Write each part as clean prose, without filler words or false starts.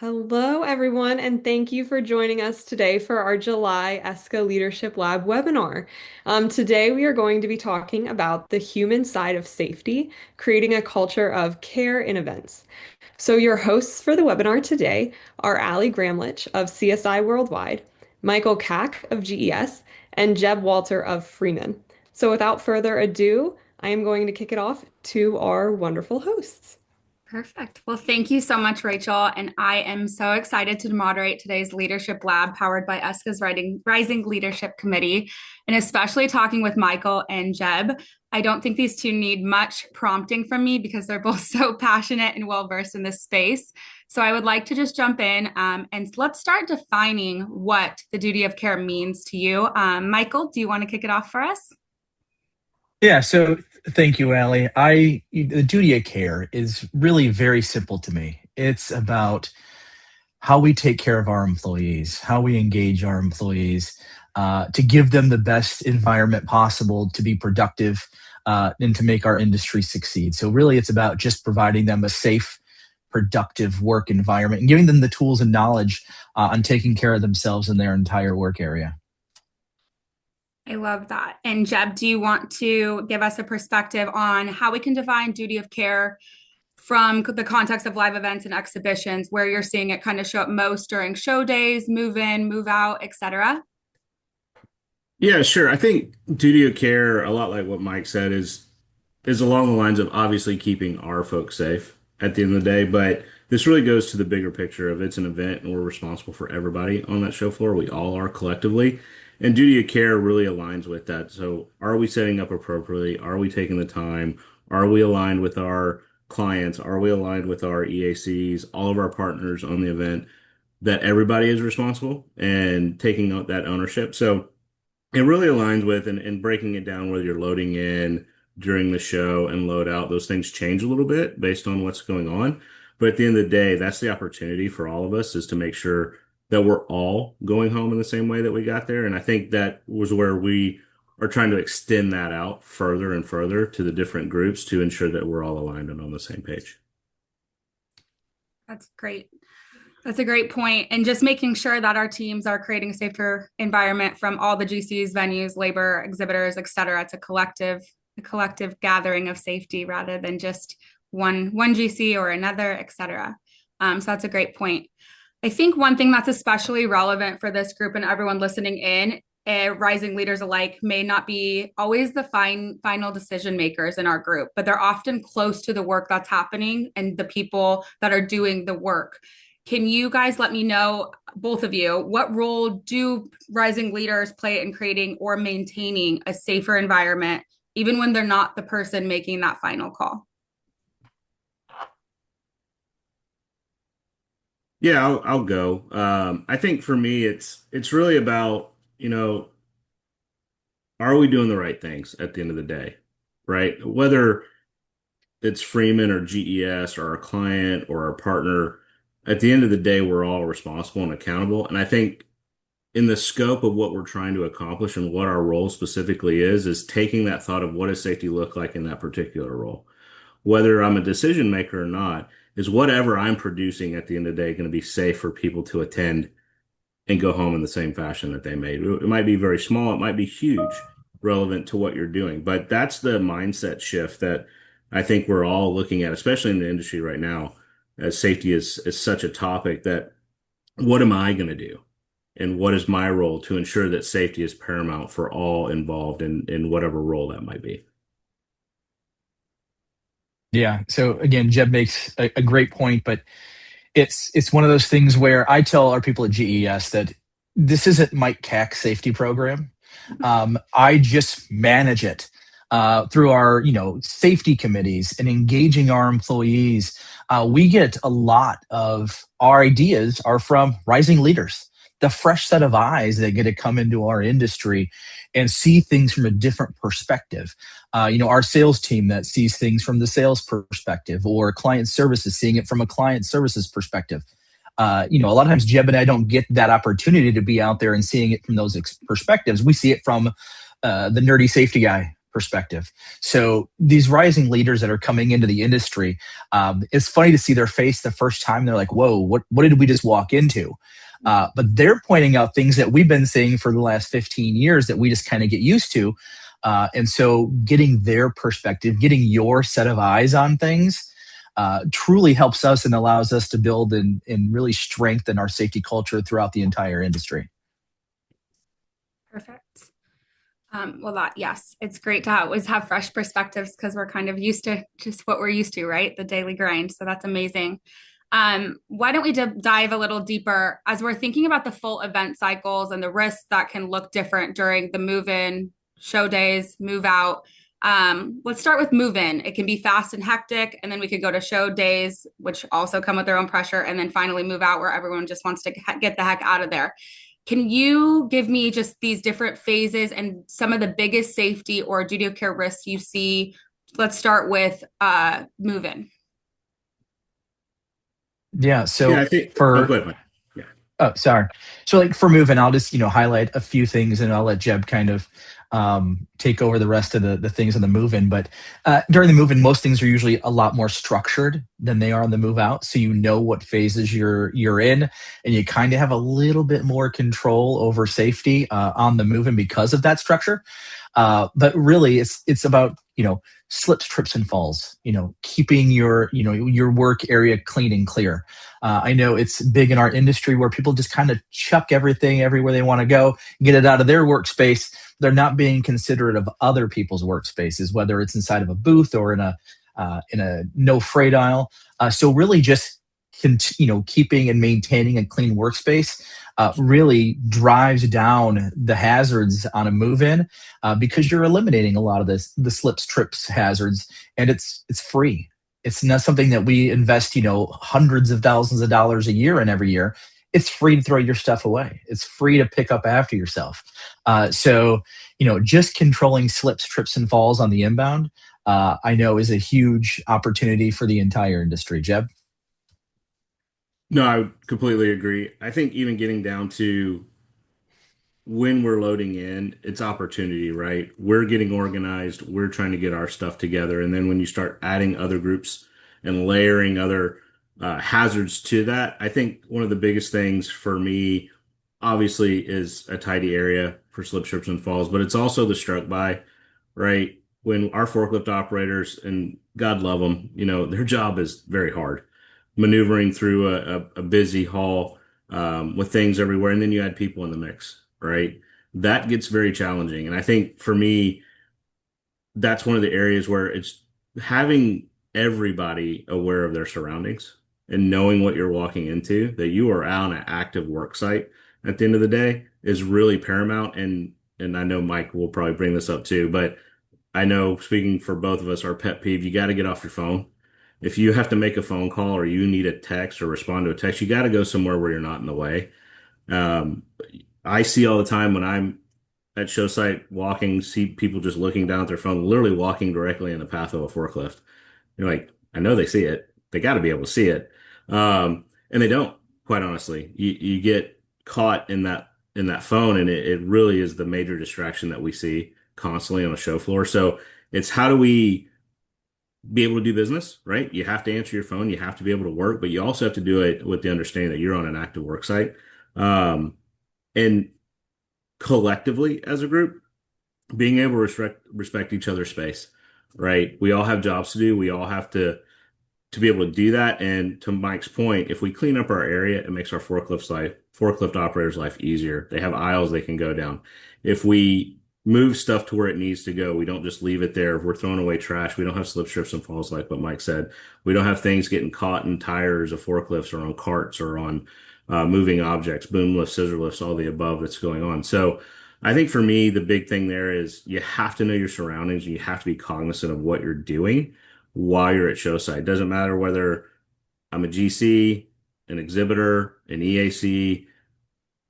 Hello, everyone, and thank you for joining us today for our July ESCA Leadership Lab webinar. Today, we are going to be talking about the human side of safety, creating a culture of care in events. So, your hosts for the webinar today are Allie Gramlich of CSI Worldwide, Michael Kaack of GES, and Geb Walter of Freeman. So, without further ado, I am going to kick it off to our wonderful hosts. Perfect. Well, thank you so much, Rachel. And I am so excited to moderate today's Leadership Lab powered by ESCA's Rising Leadership Committee, and especially talking with Michael and Jeb. I don't think these two need much prompting from me because they're both so passionate and well versed in this space. So I would like to just jump in and let's start defining what the duty of care means to you. Michael, do you want to kick it off for us? Yeah, so thank you, Allie. The duty of care is really very simple to me. It's about how we take care of our employees, how we engage our employees, to give them the best environment possible to be productive, and to make our industry succeed. So really, it's about just providing them a safe, productive work environment and giving them the tools and knowledge on taking care of themselves in their entire work area. I love that. And Jeb, do you want to give us a perspective on how we can define duty of care from the context of live events and exhibitions, where you're seeing it kind of show up most during show days, move in, move out, etc.? Yeah, sure. I think duty of care, a lot like what Mike said, is along the lines of obviously keeping our folks safe at the end of the day, but this really goes to the bigger picture of it's an event and we're responsible for everybody on that show floor. We all are collectively. And duty of care really aligns with that. So are we setting up appropriately? Are we taking the time? Are we aligned with our clients? Are we aligned with our EACs, all of our partners on the event, that everybody is responsible and taking that ownership? So it really aligns with and breaking it down, whether you're loading in during the show and load out. Those things change a little bit based on what's going on. But at the end of the day, that's the opportunity for all of us, is to make sure that we're all going home in the same way that we got there. And I think that was where we are trying to extend that out further and further to the different groups to ensure that we're all aligned and on the same page. That's great. That's a great point. And just making sure that our teams are creating a safer environment from all the GCs, venues, labor, exhibitors, et cetera. It's a collective gathering of safety rather than just one GC or another, et cetera. So that's a great point. I think one thing that's especially relevant for this group and everyone listening in, rising leaders alike, may not be always the final decision makers in our group, but they're often close to the work that's happening and the people that are doing the work. Can you guys let me know, both of you, what role do rising leaders play in creating or maintaining a safer environment, even when they're not the person making that final call? Yeah, I'll go. I think for me, it's really about, are we doing the right things at the end of the day, right? Whether it's Freeman or GES or our client or our partner, at the end of the day, we're all responsible and accountable. And I think in the scope of what we're trying to accomplish and what our role specifically is taking that thought of what does safety look like in that particular role. Whether I'm a decision maker or not, is whatever I'm producing at the end of the day going to be safe for people to attend and go home in the same fashion that they made. It might be very small, it might be huge, relevant to what you're doing. But that's the mindset shift that I think we're all looking at, especially in the industry right now, as safety is such a topic that what am I going to do? And what is my role to ensure that safety is paramount for all involved in whatever role that might be? Yeah. So again, Jeb makes a great point, but it's one of those things where I tell our people at GES that this isn't Mike Kaack's safety program. I just manage it through our safety committees and engaging our employees. We get a lot of our ideas are from rising leaders, the fresh set of eyes that get to come into our industry and see things from a different perspective. Our sales team that sees things from the sales perspective, or client services seeing it from a client services perspective. A lot of times Jeb and I don't get that opportunity to be out there and seeing it from those perspectives. We see it from the nerdy safety guy perspective. So these rising leaders that are coming into the industry, it's funny to see their face the first time. They're like, whoa, what did we just walk into? But they're pointing out things that we've been seeing for the last 15 years that we just kind of get used to. And so getting their perspective, getting your set of eyes on things truly helps us and allows us to build and really strengthen our safety culture throughout the entire industry. Perfect. Yes, it's great to always have fresh perspectives because we're kind of used to just what we're used to, right? The daily grind. So that's amazing. Why don't we dive a little deeper as we're thinking about the full event cycles and the risks that can look different during the move in, show days, move out. Let's start with move in. It can be fast and hectic, and then we could go to show days, which also come with their own pressure, and then finally move out where everyone just wants to get the heck out of there. Can you give me just these different phases and some of the biggest safety or duty of care risks you see? Let's start with move in. Yeah. So Yeah, I think. Oh, for go ahead, Mike. Yeah. Oh, sorry. So like for moving, I'll just, highlight a few things and I'll let Jeb kind of take over the rest of the things on the move in. But during the move in, most things are usually a lot more structured than they are on the move out. So you know what phases you're in, and you kind of have a little bit more control over safety on the move in because of that structure. But really, it's about slips, trips, and falls. Keeping your work area clean and clear. I know it's big in our industry where people just kind of chuck everything everywhere they want to go, get it out of their workspace. They're not being considerate of other people's workspaces, whether it's inside of a booth or in a no freight aisle. So really, just keeping and maintaining a clean workspace really drives down the hazards on a move-in because you're eliminating a lot of the slips, trips, hazards, and it's free. It's not something that we invest, hundreds of thousands of dollars a year in every year. It's free to throw your stuff away. It's free to pick up after yourself. So, just controlling slips, trips, and falls on the inbound, I know is a huge opportunity for the entire industry. Jeb? No, I would completely agree. I think even getting down to when we're loading in, it's opportunity, right? We're getting organized, we're trying to get our stuff together. And then when you start adding other groups and layering other hazards to that, I think one of the biggest things for me, obviously, is a tidy area for slip, trips, and falls, but it's also the struck by, right? When our forklift operators, and God love them, their job is very hard, maneuvering through a busy hall with things everywhere, and then you add people in the mix, right? That gets very challenging. And I think for me, that's one of the areas where it's having everybody aware of their surroundings and knowing what you're walking into, that you are on an active work site at the end of the day is really paramount. And I know Mike will probably bring this up too, but I know speaking for both of us, our pet peeve, you got to get off your phone. If you have to make a phone call or you need a text or respond to a text, you got to go somewhere where you're not in the way. Um, I see all the time when I'm at show site walking, see people just looking down at their phone, literally walking directly in the path of a forklift. You're like, I know they see it. They got to be able to see it. And they don't, quite honestly. You get caught in that phone, and it really is the major distraction that we see constantly on a show floor. So it's how do we be able to do business, right? You have to answer your phone, you have to be able to work, but you also have to do it with the understanding that you're on an active work site. And collectively as a group, being able to respect each other's space, right? We all have jobs to do. We all have to be able to do that. And to Mike's point, if we clean up our area, it makes our forklift operators' life easier. They have aisles they can go down. If we move stuff to where it needs to go, we don't just leave it there. If we're throwing away trash, we don't have slip, trips, and falls like what Mike said. We don't have things getting caught in tires of forklifts or on carts or on moving objects, boom lifts, scissor lifts, all the above that's going on. So I think for me, the big thing there is you have to know your surroundings and you have to be cognizant of what you're doing while you're at show site. It doesn't matter whether I'm a GC, an exhibitor, an EAC,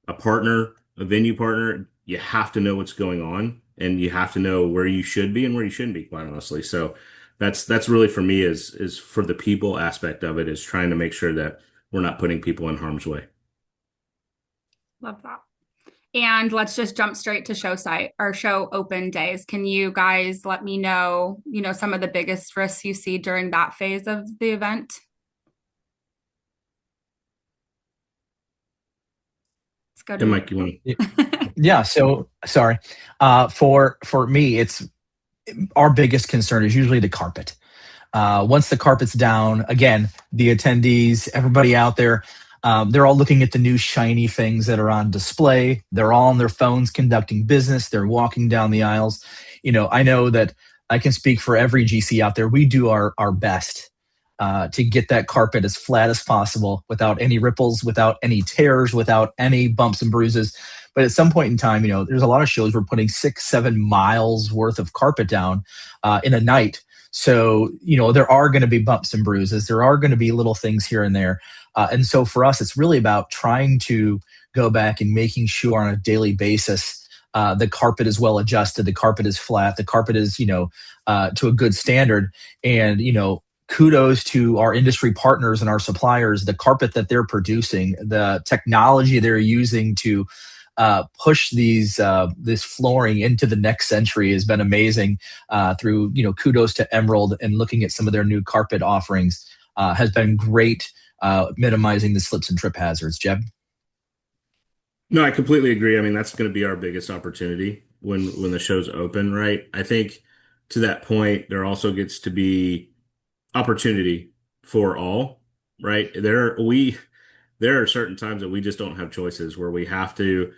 a partner, a venue partner. You have to know what's going on and you have to know where you should be and where you shouldn't be, quite honestly. So that's really for me is for the people aspect of it is trying to make sure that we're not putting people in harm's way. Love that. And let's just jump straight to show site or show open days. Can you guys let me know, some of the biggest risks you see during that phase of the event? Let's go to Mike, you want to. Yeah. So sorry. For me, it's our biggest concern is usually the carpet. Once the carpet's down, again, the attendees, everybody out there, they're all looking at the new shiny things that are on display. They're all on their phones conducting business. They're walking down the aisles. I know that I can speak for every GC out there. We do our best to get that carpet as flat as possible without any ripples, without any tears, without any bumps and bruises. But at some point in time, there's a lot of shows we're putting 6-7 miles worth of carpet down in a night. So, there are going to be bumps and bruises. There are going to be little things here and there. And so for us, it's really about trying to go back and making sure on a daily basis the carpet is well adjusted, the carpet is flat, the carpet is, to a good standard. And, kudos to our industry partners and our suppliers, the carpet that they're producing, the technology they're using to push this flooring into the next century has been amazing. Through kudos to Emerald and looking at some of their new carpet offerings has been great, minimizing the slips and trip hazards. Jeb? No, I completely agree. I mean, that's going to be our biggest opportunity when the show's open, right? I think to that point, there also gets to be opportunity for all, right? There are certain times that we just don't have choices where we have to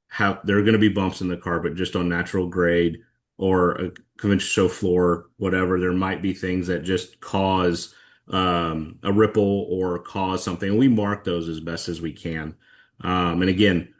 have there are going to be bumps in the carpet just on natural grade or a conventional show floor, whatever. There might be things that just cause a ripple or cause something, and we mark those as best as we can. And again,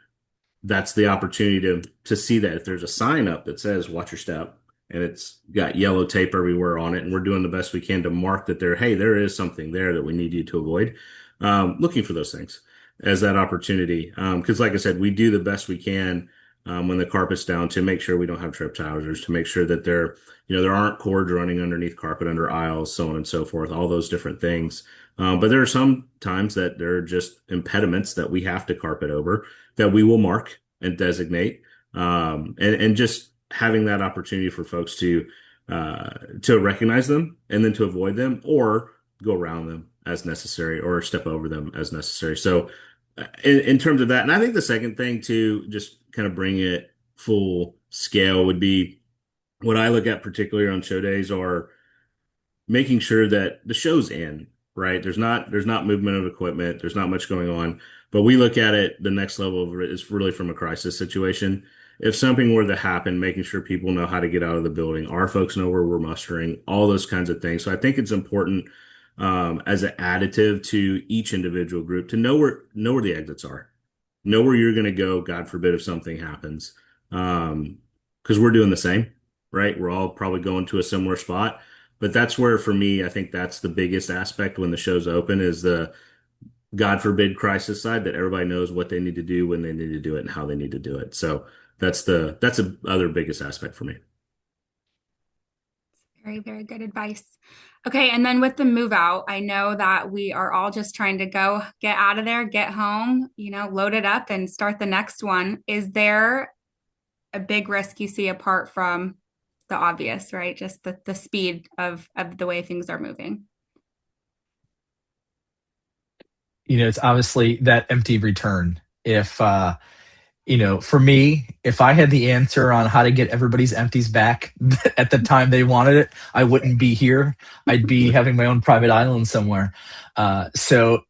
that's the opportunity to see that if there's a sign up that says "Watch your step" and it's got yellow tape everywhere on it, and we're doing the best we can to mark that there is something there that we need you to avoid. Looking for those things as that opportunity, because like I said, we do the best we can when the carpet's down to make sure we don't have trip hazards, to make sure that there aren't cords running underneath carpet, under aisles, so on and so forth, all those different things. But there are some times that there are just impediments that we have to carpet over that we will mark and designate, and just having that opportunity for folks to recognize them and then to avoid them or go around them as necessary or step over them as necessary. So in terms of that, and I think the second thing to just kind of bring it full scale would be what I look at particularly on show days are making sure that the show's in, right? There's not movement of equipment, there's not much going on, but we look at it, the next level of it is really from a crisis situation. If something were to happen, making sure people know how to get out of the building, our folks know where we're mustering, all those kinds of things. So I think it's important as an additive to each individual group to know where the exits are, know where you're going to go. God forbid if something happens, because we're doing the same, right? We're all probably going to a similar spot. But that's where, for me, I think that's the biggest aspect when the show's open is the God forbid crisis side, that everybody knows what they need to do, when they need to do it, and how they need to do it. So that's the other biggest aspect for me. Very, very good advice. Okay, and then with the move out, I know that we are all just trying to go get out of there, get home, load it up and start the next one. Is there a big risk you see apart from the obvious, right? Just the speed of the way things are moving? It's obviously that empty return. If for me, if I had the answer on how to get everybody's empties back at the time they wanted it, I wouldn't be here. I'd be having my own private island somewhere. So,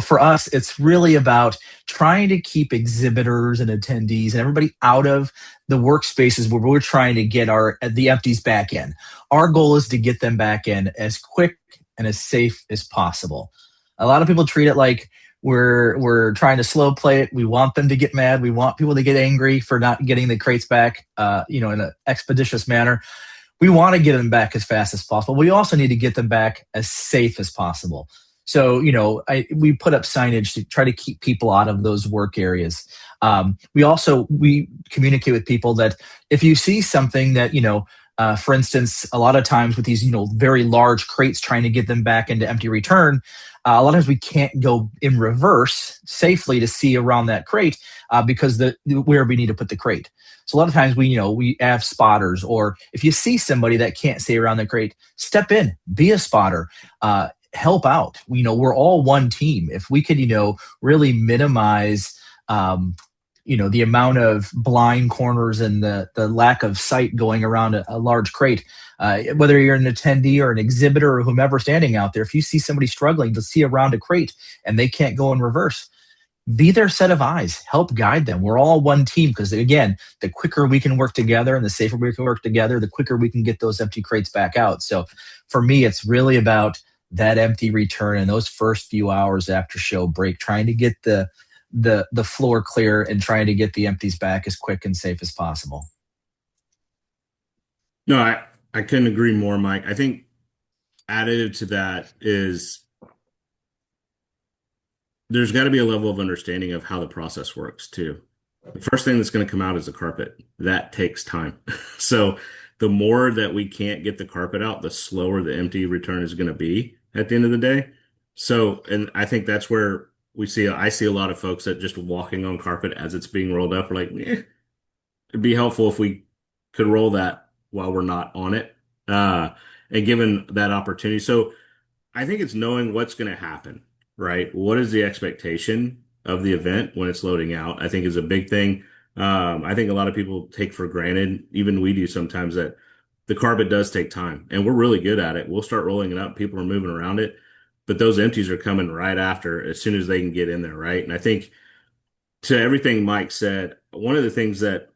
for us, it's really about trying to keep exhibitors and attendees and everybody out of the workspaces where we're trying to get the empties back in. Our goal is to get them back in as quick and as safe as possible. A lot of people treat it like we're trying to slow play it. We want them to get mad. We want people to get angry for not getting the crates back, in an expeditious manner. We want to get them back as fast as possible. We also need to get them back as safe as possible. So, we put up signage to try to keep people out of those work areas. We communicate with people that if you see something that, For instance, a lot of times with these, very large crates, trying to get them back into empty return, a lot of times we can't go in reverse safely to see around that crate because where we need to put the crate. So a lot of times we have spotters, or if you see somebody that can't see around the crate, step in, be a spotter. Help out. We're all one team. If we could, really minimize, the amount of blind corners and the lack of sight going around a large crate, whether you're an attendee or an exhibitor or whomever standing out there, if you see somebody struggling to see around a crate and they can't go in reverse, be their set of eyes, help guide them. We're all one team, because again, the quicker we can work together and the safer we can work together, the quicker we can get those empty crates back out. So for me, it's really about that empty return in those first few hours after show break, trying to get the floor clear and trying to get the empties back as quick and safe as possible. No, I couldn't agree more, Mike. I think additive to that is there's got to be a level of understanding of how the process works too. The first thing that's going to come out is the carpet. That takes time. So the more that we can't get the carpet out, the slower the empty return is going to be at the end of the day. So, and I think that's where I see a lot of folks that just walking on carpet as it's being rolled up are like, it'd be helpful if we could roll that while we're not on it, and given that opportunity. So I think it's knowing what's going to happen, right? What is the expectation of the event when it's loading out, I think is a big thing. I think a lot of people take for granted, even we do sometimes, that the carpet does take time, and we're really good at it. We'll start rolling it up. People are moving around it, but those empties are coming right after, as soon as they can get in there, right? And I think to everything Mike said, one of the things that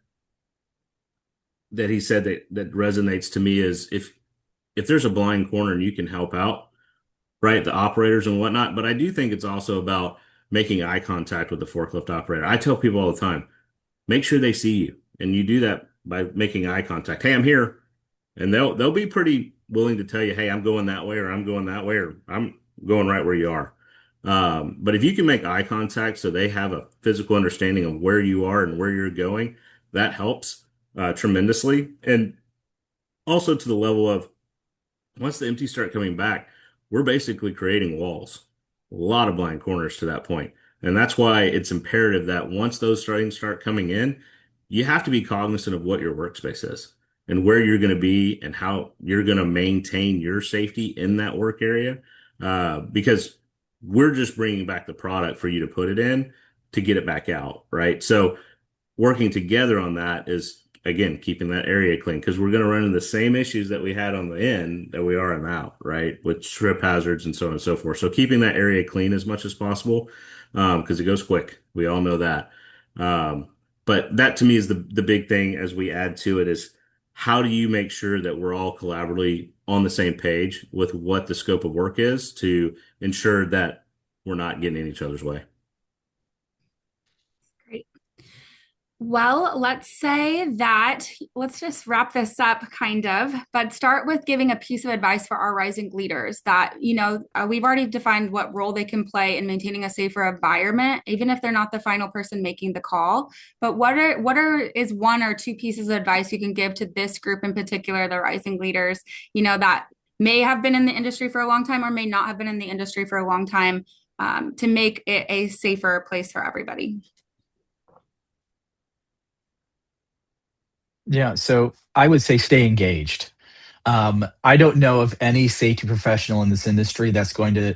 he said that resonates to me is if there's a blind corner and you can help out, right, the operators and whatnot. But I do think it's also about making eye contact with the forklift operator. I tell people all the time, make sure they see you, and you do that by making eye contact. Hey, I'm here, and they'll be pretty willing to tell you, hey, I'm going that way, or I'm going that way, or I'm going right where you are. But if you can make eye contact so they have a physical understanding of where you are and where you're going, that helps tremendously. And also to the level of, once the empties start coming back, we're basically creating walls, a lot of blind corners to that point. And that's why it's imperative that once those start coming in, you have to be cognizant of what your workspace is and where you're going to be and how you're going to maintain your safety in that work area. Because we're just bringing back the product for you to put it in to get it back out, right? So working together on that is, again, keeping that area clean, because we're going to run into the same issues that we had on the in that we are in the out, right? With trip hazards and so on and so forth. So keeping that area clean as much as possible, because it goes quick. We all know that. But that to me is the big thing as we add to it is, how do you make sure that we're all collaboratively on the same page with what the scope of work is to ensure that we're not getting in each other's way? Great. Well, let's just wrap this up kind of, but start with giving a piece of advice for our rising leaders that, we've already defined what role they can play in maintaining a safer environment, even if they're not the final person making the call. But what is one or two pieces of advice you can give to this group in particular, the rising leaders, that may have been in the industry for a long time or may not have been in the industry for a long time, to make it a safer place for everybody? Yeah, so I would say stay engaged. I don't know of any safety professional in this industry that's going to,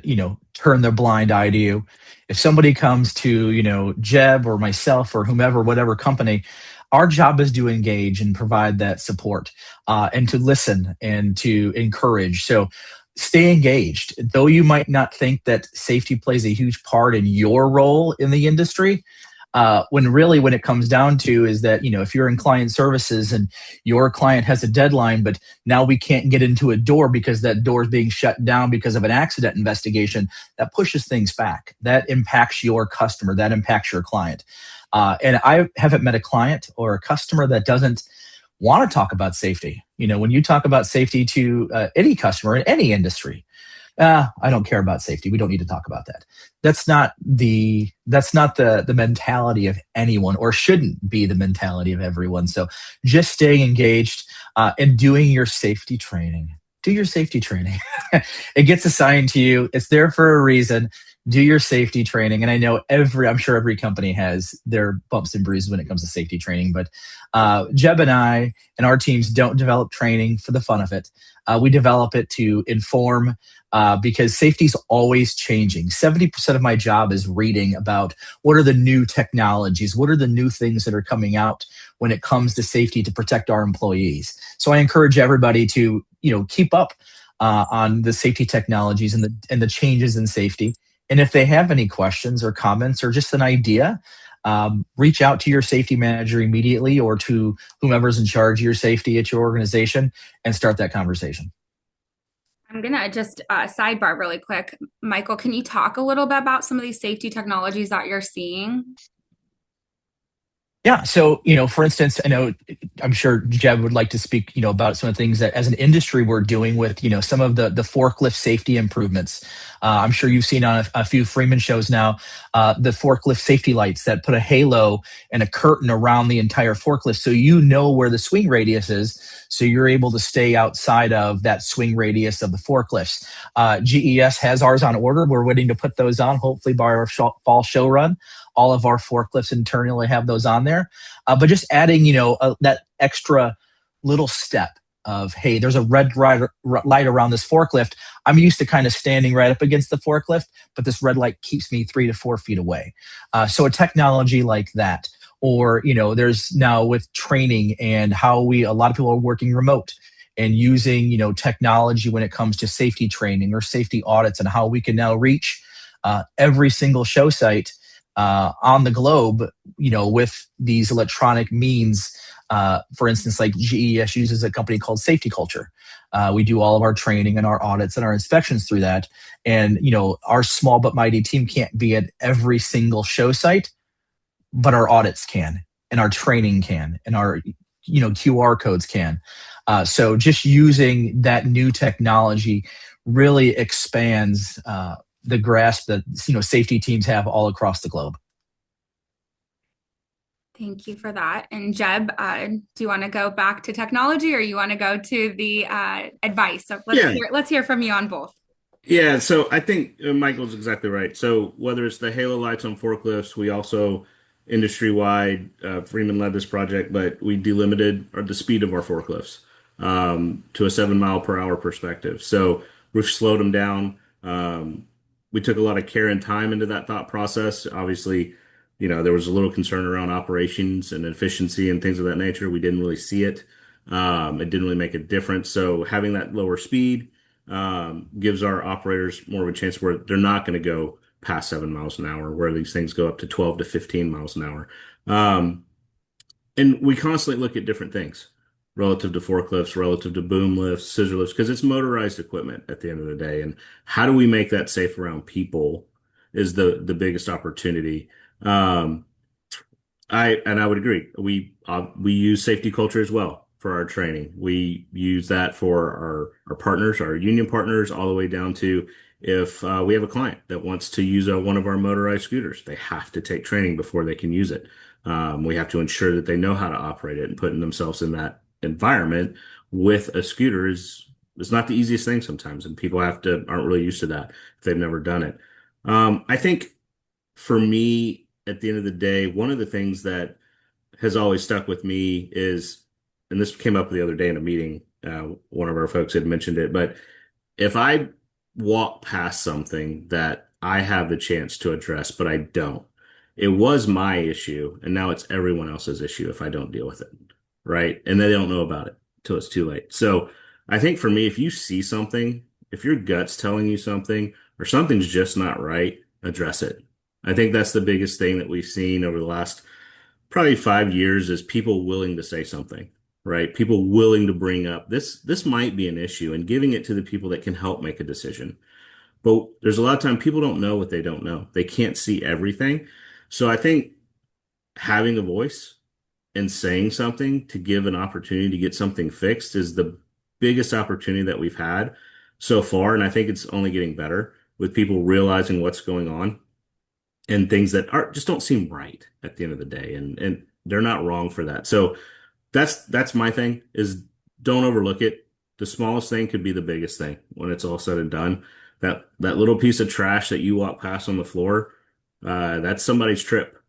turn their blind eye to you. If somebody comes to, Jeb or myself or whomever, whatever company, our job is to engage and provide that support, and to listen and to encourage. So stay engaged. Though you might not think that safety plays a huge part in your role in the industry, when it comes down to is that, if you're in client services and your client has a deadline, but now we can't get into a door because that door is being shut down because of an accident investigation, that pushes things back. That impacts your customer. That impacts your client. And I haven't met a client or a customer that doesn't want to talk about safety. When you talk about safety to any customer in any industry, I don't care about safety. We don't need to talk about that. That's not the mentality of anyone, or shouldn't be the mentality of everyone. So just staying engaged and doing your safety training. Do your safety training. It gets assigned to you. It's there for a reason. Do your safety training. And I know I'm sure every company has their bumps and bruises when it comes to safety training, but Jeb and I and our teams don't develop training for the fun of it. We develop it to inform, because safety is always changing. 70% of my job is reading about what are the new technologies, what are the new things that are coming out when it comes to safety to protect our employees. So I encourage everybody to keep up on the safety technologies and the changes in safety. And if they have any questions or comments or just an idea, reach out to your safety manager immediately, or to whomever's in charge of your safety at your organization, and start that conversation. I'm going to just sidebar really quick. Michael, can you talk a little bit about some of these safety technologies that you're seeing? Yeah. So, for instance, I'm sure Jeb would like to speak, about some of the things that as an industry we're doing with, some of the forklift safety improvements. I'm sure you've seen on a few Freeman shows now, the forklift safety lights that put a halo and a curtain around the entire forklift, so you know where the swing radius is, so you're able to stay outside of that swing radius of the forklifts. GES has ours on order. We're waiting to put those on, hopefully by our fall show run. All of our forklifts internally have those on there. But just adding, that extra little step of, hey, there's a red light around this forklift. I'm used to kind of standing right up against the forklift, but this red light keeps me 3 to 4 feet away. So a technology like that, or, there's now with training and how a lot of people are working remote and using, technology when it comes to safety training or safety audits, and how we can now reach every single show site on the globe, with these electronic means. For instance, like GES uses a company called Safety Culture. We do all of our training and our audits and our inspections through that. And, our small but mighty team can't be at every single show site, but our audits can, and our training can, and our, QR codes can. So just using that new technology really expands the grasp that safety teams have all across the globe. Thank you for that. And Jeb, do you want to go back to technology, or you want to go to the advice? So let's hear from you on both. Yeah, so I think Michael's exactly right. So whether it's the halo lights on forklifts, we also industry-wide, Freeman led this project, but we delimited the speed of our forklifts to a 7 mile per hour perspective. So we've slowed them down. We took a lot of care and time into that thought process. Obviously, there was a little concern around operations and efficiency and things of that nature. We didn't really see it. It didn't really make a difference. So having that lower speed gives our operators more of a chance where they're not going to go past 7 miles an hour, where these things go up to 12 to 15 miles an hour. And we constantly look at different things relative to forklifts, relative to boom lifts, scissor lifts, because it's motorized equipment at the end of the day. And how do we make that safe around people is the biggest opportunity. Um, I would agree. We use safety culture as well for our training. We use that for our partners, our union partners, all the way down to if we have a client that wants to use one of our motorized scooters, they have to take training before they can use it. We have to ensure that they know how to operate it, and putting themselves in that environment with a scooter is not the easiest thing sometimes, and people aren't really used to that if they've never done it. I think for me, at the end of the day, one of the things that has always stuck with me is, and this came up the other day in a meeting, one of our folks had mentioned it, but if I walk past something that I have the chance to address, but I don't, it was my issue, and now it's everyone else's issue if I don't deal with it, right? And they don't know about it till it's too late. So I think for me, if you see something, if your gut's telling you something, or something's just not right, address it. I think that's the biggest thing that we've seen over the last probably 5 years is people willing to say something, right? People willing to bring up this might be an issue, and giving it to the people that can help make a decision. But there's a lot of time people don't know what they don't know. They can't see everything. So I think having a voice and saying something to give an opportunity to get something fixed is the biggest opportunity that we've had. so far, and I think it's only getting better with people realizing what's going on and things that are just don't seem right at the end of the day, and they're not wrong for that. So that's my thing is don't overlook it. The smallest thing could be the biggest thing when it's all said and done. That little piece of trash that you walk past on the floor, that's somebody's trip,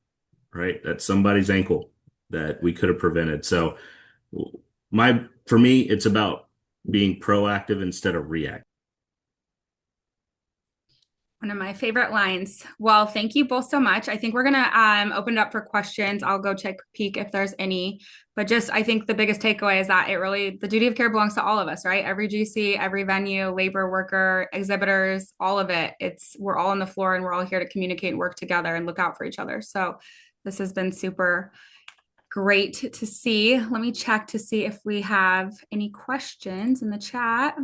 right? That's somebody's ankle that we could have prevented. So for me, it's about being proactive instead of reactive. One of my favorite lines. Well, thank you both so much. I think we're going to open it up for questions. I'll go check peek if there's any. But just, I think the biggest takeaway is that the duty of care belongs to all of us, right? Every GC, every venue, labor worker, exhibitors, all of it. We're all on the floor and we're all here to communicate and work together and look out for each other. So this has been super great to see. Let me check to see if we have any questions in the chat.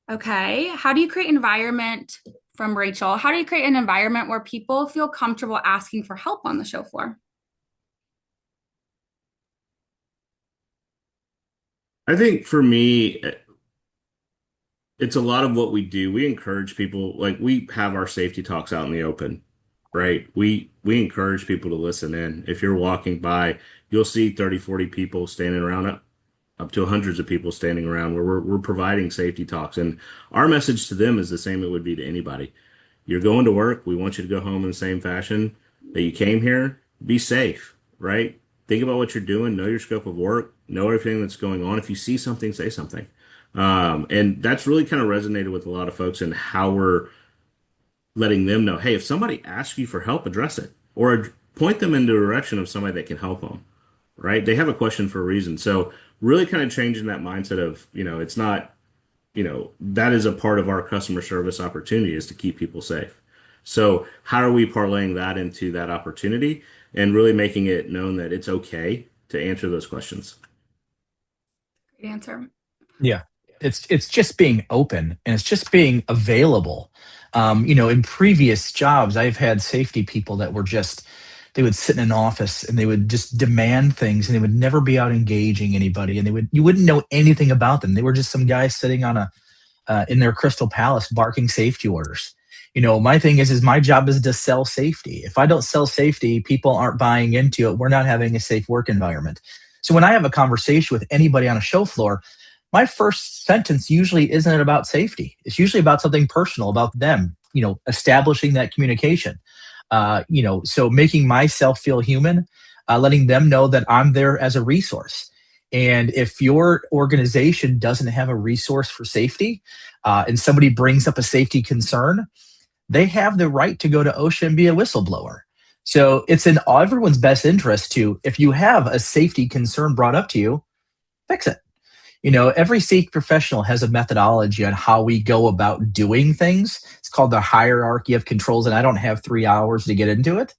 Okay. How do you create environment from Rachel? How do you create an environment where people feel comfortable asking for help on the show floor? I think for me, it's a lot of what we do. We encourage people, like we have our safety talks out in the open, right? We encourage people to listen in. If you're walking by, you'll see 30, 40 people standing around up to hundreds of people standing around where we're providing safety talks. And our message to them is the same it would be to anybody. You're going to work. We want you to go home in the same fashion that you came here. Be safe, right? Think about what you're doing. Know your scope of work. Know everything that's going on. If you see something, say something. And that's really kind of resonated with a lot of folks and how we're letting them know, hey, if somebody asks you for help, address it or point them in the direction of somebody that can help them, right? They have a question for a reason. So really kind of changing that mindset of, it's not, that is a part of our customer service opportunity is to keep people safe. So how are we parlaying that into that opportunity and really making it known that it's okay to answer those questions? Great answer. Yeah. It's just being open and it's just being available. In previous jobs, I've had safety people that were just they would sit in an office and they would just demand things and they would never be out engaging anybody and you wouldn't know anything about them. They were just some guy sitting on in their crystal palace barking safety orders. My thing is my job is to sell safety. If I don't sell safety, people aren't buying into it. We're not having a safe work environment. So when I have a conversation with anybody on a show floor, my first sentence usually isn't about safety. It's usually about something personal about them, establishing that communication. So making myself feel human, letting them know that I'm there as a resource. And if your organization doesn't have a resource for safety, and somebody brings up a safety concern, they have the right to go to OSHA and be a whistleblower. So it's in everyone's best interest to, if you have a safety concern brought up to you, fix it. Every safety professional has a methodology on how we go about doing things. It's called the hierarchy of controls, and I don't have 3 hours to get into it.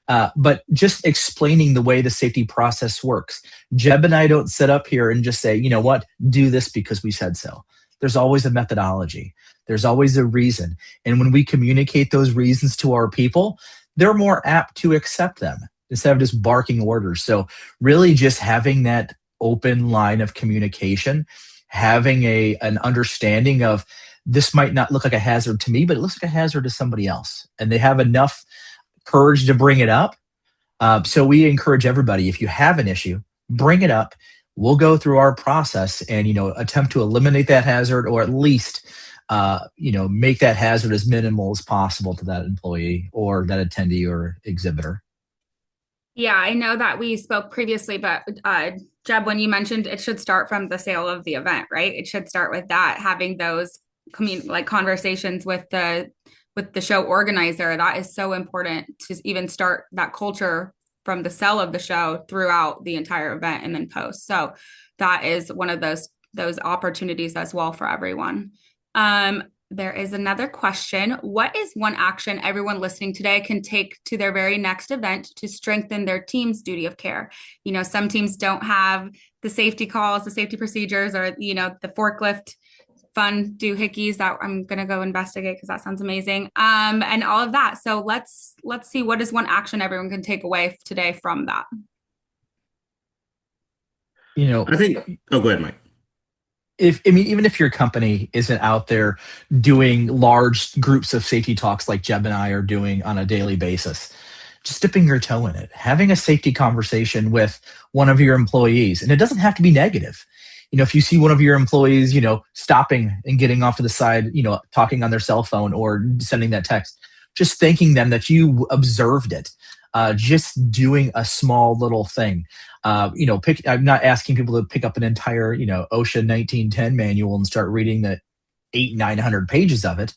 But just explaining the way the safety process works. Jeb and I don't sit up here and just say, do this because we said so. There's always a methodology. There's always a reason. And when we communicate those reasons to our people, they're more apt to accept them instead of just barking orders. So really just having that open line of communication, having an understanding of this might not look like a hazard to me, but it looks like a hazard to somebody else. And they have enough courage to bring it up. So we encourage everybody, if you have an issue, bring it up. We'll go through our process and, attempt to eliminate that hazard or at least, make that hazard as minimal as possible to that employee or that attendee or exhibitor. Yeah, I know that we spoke previously, but Jeb, when you mentioned it should start from the sale of the event, right? It should start with that, having those conversations with the show organizer. That is so important to even start that culture from the sell of the show throughout the entire event and then post. So that is one of those opportunities as well for everyone. There is another question. What is one action everyone listening today can take to their very next event to strengthen their team's duty of care? Some teams don't have the safety calls, the safety procedures, or, the forklift fun doohickeys that I'm going to go investigate because that sounds amazing. And all of that. So let's see, what is one action everyone can take away today from that? I think, oh, go ahead, Mike. if I mean, even if your company isn't out there doing large groups of safety talks like Jeb and I are doing on a daily basis, just dipping your toe in it, having a safety conversation with one of your employees, and it doesn't have to be negative. If you see one of your employees, stopping and getting off to the side, talking on their cell phone or sending that text, just thanking them that you observed it. Just doing a small little thing. I'm not asking people to pick up an entire, OSHA 1910 manual and start reading the 900 pages of it,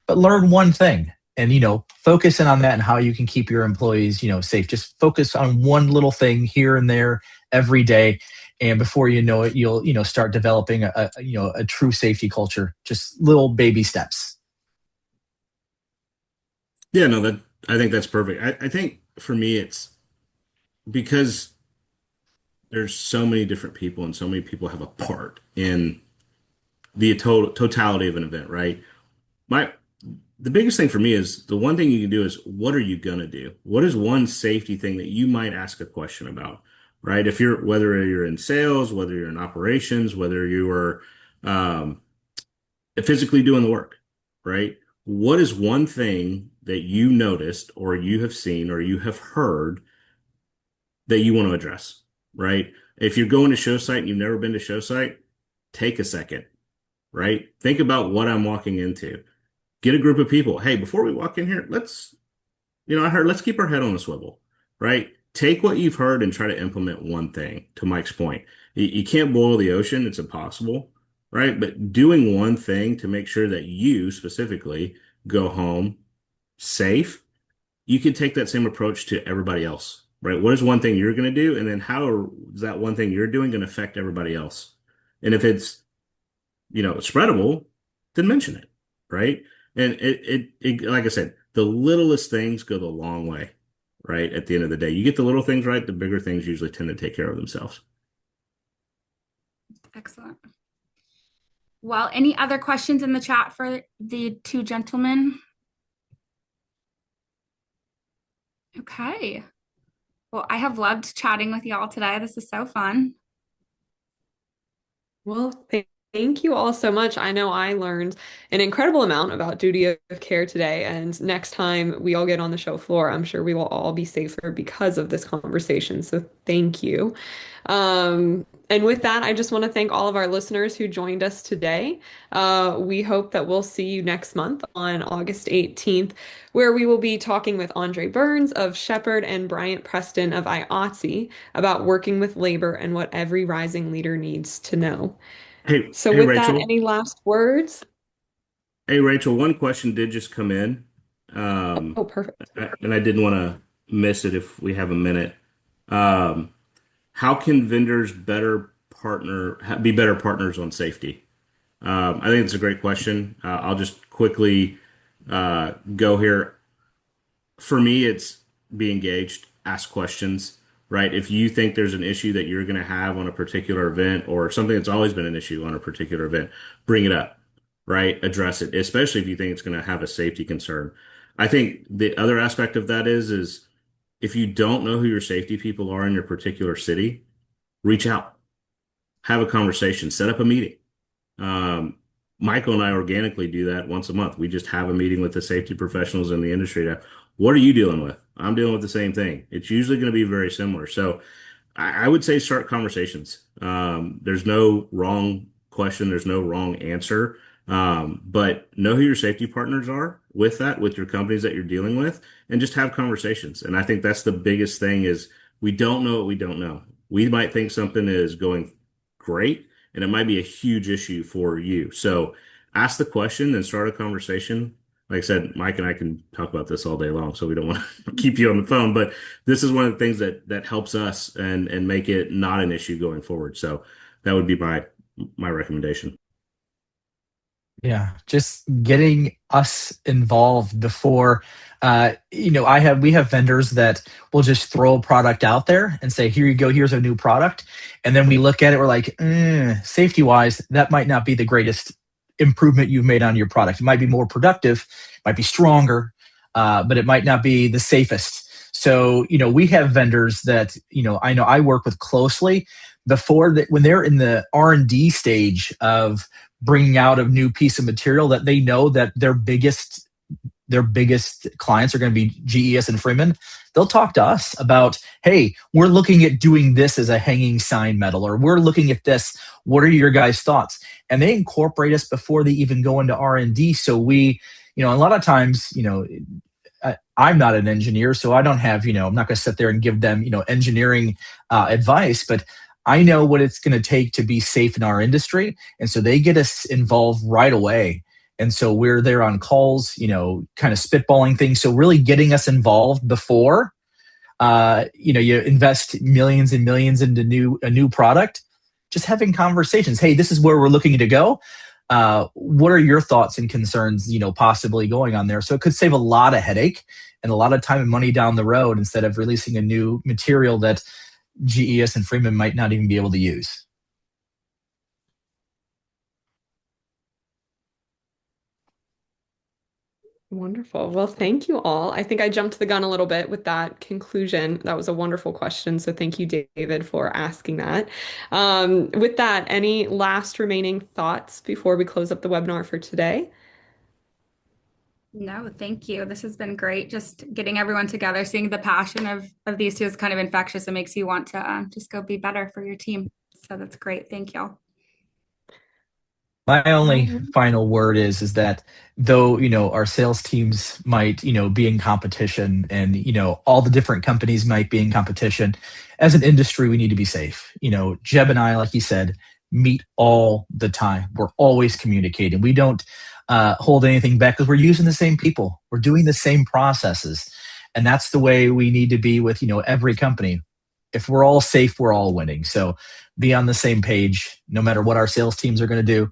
but learn one thing and, focus in on that and how you can keep your employees, safe. Just focus on one little thing here and there every day. And before you know it, you'll, start developing a true safety culture, just little baby steps. Yeah, no, I think that's perfect. I think for me, it's because there's so many different people and so many people have a part in the totality of an event, right? My the biggest thing for me is the one thing you can do is what are you gonna do? What is one safety thing that you might ask a question about, right? If you're whether you're in sales, whether you're in operations, whether you are um, physically doing the work, right? What is one thing that you noticed or you have seen or you have heard that you want to address, right? If you're going to show site and you've never been to show site, take a second, right? Think about what I'm walking into. Get a group of people. Hey, before we walk in here, I heard, let's keep our head on a swivel, right? Take what you've heard and try to implement one thing, to Mike's point. You can't boil the ocean, it's impossible, right? But doing one thing to make sure that you specifically go home safe, you can take that same approach to everybody else, right? What is one thing you're going to do? And then how is that one thing you're doing going to affect everybody else? And if it's, spreadable, then mention it, right? And like I said, the littlest things go the long way, right? At the end of the day, you get the little things right, the bigger things usually tend to take care of themselves. Excellent. Well, any other questions in the chat for the two gentlemen? Okay. Well, I have loved chatting with y'all today. This is so fun. Well, thank you all so much. I know I learned an incredible amount about duty of care today, and next time we all get on the show floor, I'm sure we will all be safer because of this conversation. So thank you. And with that, I just want to thank all of our listeners who joined us today. We hope that we'll see you next month on August 18th, where we will be talking with Andre Burns of Shepherd and Bryant Preston of IATSE about working with labor and what every rising leader needs to know. So Hey, with that, Rachel. any last words? Hey, Rachel, one question did just come in. Oh, perfect. And I didn't want to miss it if we have a minute. Um, how can vendors be better partners on safety? I think it's a great question. I'll just quickly go here. For me, it's be engaged, ask questions, right? If you think there's an issue that you're going to have on a particular event or something that's always been an issue on a particular event, bring it up, right? Address it, especially if you think it's going to have a safety concern. I think the other aspect of that is if you don't know who your safety people are in your particular city, reach out, have a conversation, set up a meeting. Um, Michael and I organically do that once a month. We just have a meeting with the safety professionals in the industry. What are you dealing with? I'm dealing with the same thing. It's usually going to be very similar. So I would say start conversations. There's no wrong question. There's no wrong answer. But know who your safety partners are with that, with your companies that you're dealing with, and just have conversations. And I think that's the biggest thing is we don't know what we don't know. We might think something is going great, and it might be a huge issue for you. So ask the question and start a conversation. Like I said, Mike and I can talk about this all day long, so we don't want to keep you on the phone, but this is one of the things that helps us and make it not an issue going forward. So that would be my recommendation. Yeah, just getting us involved before, we have vendors that will just throw a product out there and say, here you go, here's a new product. And then we look at it, we're like, safety wise, that might not be the greatest improvement you've made on your product. It might be more productive, might be stronger, but it might not be the safest. So, we have vendors that, I know I work with closely, before that, when they're in the R&D stage of bringing out a new piece of material, that they know that their biggest clients are going to be GES and Freeman, they'll talk to us about, hey, we're looking at doing this as a hanging sign metal, or we're looking at this. What are your guys' thoughts? And they incorporate us before they even go into R&D. So we, a lot of times, I'm not an engineer, so I don't have, I'm not going to sit there and give them, engineering advice, but I know what it's going to take to be safe in our industry. And so they get us involved right away. And so we're there on calls, kind of spitballing things. So really getting us involved before, you invest millions and millions into a new product, just having conversations. Hey, this is where we're looking to go. What are your thoughts and concerns, possibly going on there? So it could save a lot of headache and a lot of time and money down the road instead of releasing a new material that GES and Freeman might not even be able to use. Wonderful. Well, thank you all. I think I jumped the gun a little bit with that conclusion. That was a wonderful question. So thank you, David, for asking that. With that, any last remaining thoughts before we close up the webinar for today? No, thank you. This has been great. Just getting everyone together, seeing the passion of these two is kind of infectious. It makes you want to just go be better for your team. So that's great. Thank you. My only Oh, final word is that though, our sales teams might, be in competition and, all the different companies might be in competition, as an industry, we need to be safe. Jeb and I, like you said, meet all the time. We're always communicating. We don't hold anything back because we're using the same people. We're doing the same processes. And that's the way we need to be with, every company. If we're all safe, we're all winning. So be on the same page, no matter what our sales teams are going to do.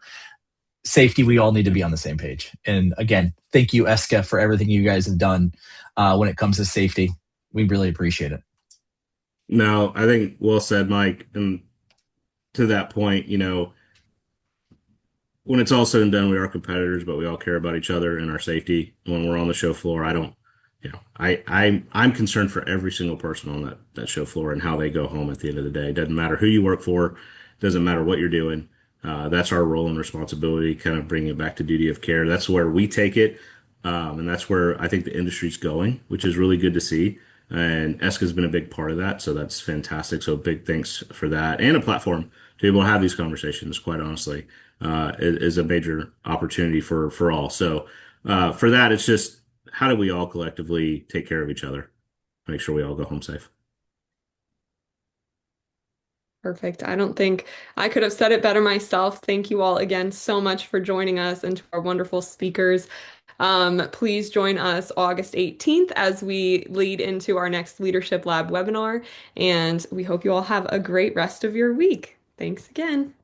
Safety, we all need to be on the same page. And again, thank you, ESCA, for everything you guys have done when it comes to safety. We really appreciate it. No, I think well said, Mike. And to that point, when it's all said and done, we are competitors, but we all care about each other and our safety. When we're on the show floor, I don't, I'm concerned for every single person on that show floor and how they go home at the end of the day. It doesn't matter who you work for, doesn't matter what you're doing. That's our role and responsibility, kind of bringing it back to duty of care. That's where we take it. And that's where I think the industry's going, which is really good to see. And ESCA's been a big part of that. So that's fantastic. So big thanks for that and a platform to be able to have these conversations, quite honestly, is a major opportunity for all. So for that, it's just how do we all collectively take care of each other, make sure we all go home safe. perfect. I don't think I could have said it better myself. Thank you all again so much for joining us and to our wonderful speakers. Please join us August 18th as we lead into our next Leadership Lab webinar. And we hope you all have a great rest of your week. Thanks again.